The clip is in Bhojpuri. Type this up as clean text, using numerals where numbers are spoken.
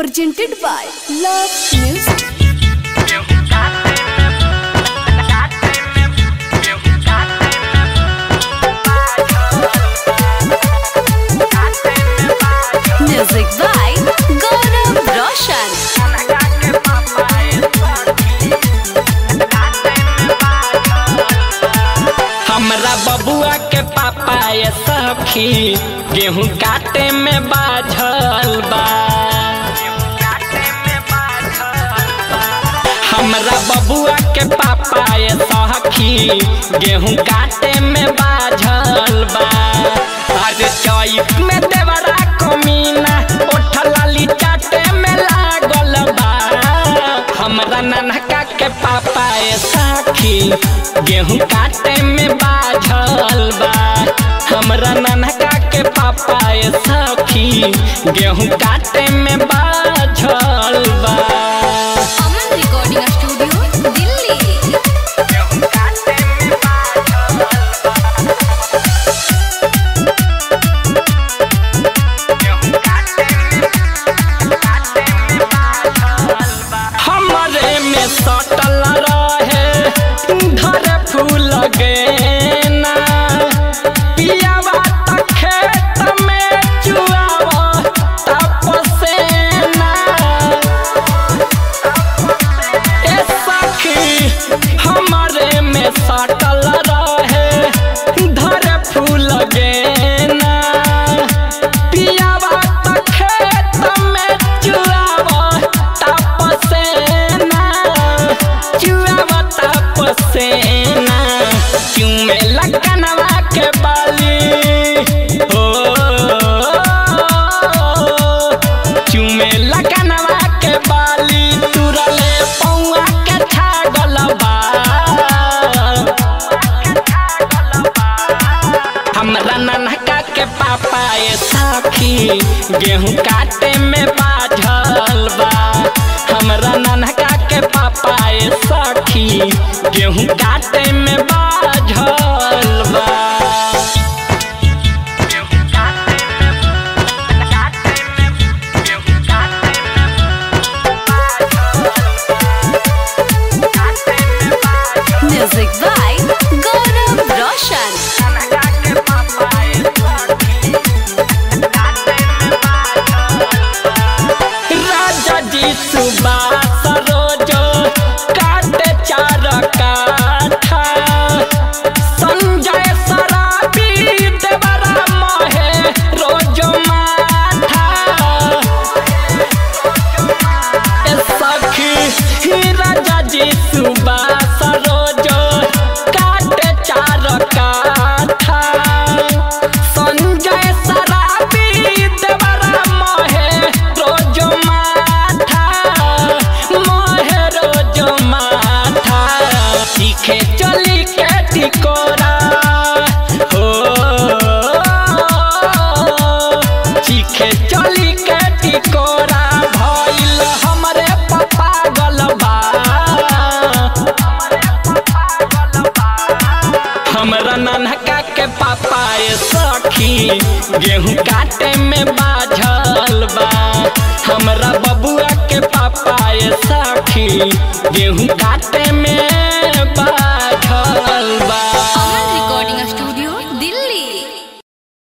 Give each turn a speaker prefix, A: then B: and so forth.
A: presented by Love Music. Music by Gaurav Roshan.
B: हमरा बबुआ के पापा ये सखी गेहूं काटे में बाझल बा। हमरा बबुआ के पापा ये सखी गेहूं काटे में बाझल बा। अरे चौक में देवरा कमीना ओठलाली चाटे में लागल बा। हमरा ननका के पापा ये सखी गेहूं काटे में बाझल बा। हमरा ननका के पापा ये सखी गेहूं काटे में बाझल बा।
A: अमन रिकॉर्डिंग स्टूडियो दिल्ली।
B: हमरे में सटल रहे धर फूल गेना पियावा त खेत में चुआवा तपसेना। ए सखी हमरे में सटल रहे धर फूल गेना पियावा त खेत में चुआवा तपसेना। चुआवा तपसेना चुमे लगनवा के बाली हो चुमे लगनवा के बाली तुरले पौआ के छागल बा। हमरा ननका के पापा ये सखी गेहूं काटे में बाझल बा। हमरा ननका के पापा ये सखी गेहूं काटे में बाझल बा।
A: Music by Gaurav Roshan.
B: राजा जी सुबास रोजो काटे चार काठा। संजय सराबी देवरा महे रोजो माथा। ए सखी राजा जी सुबास रोजो काटे चार काठा। संजय सराबी देवरा महे रोजो माथा। महे रोजो माथा सीखे चली के टिकोरा हो सीखे चली के टिकोरा भइल हमरे पापा गलबा। हमरा ननका के पापा ये सखी गेहूं काटे में बाझल बा। हमरा बबुआ के पापा ये सखी गेहूं काटे में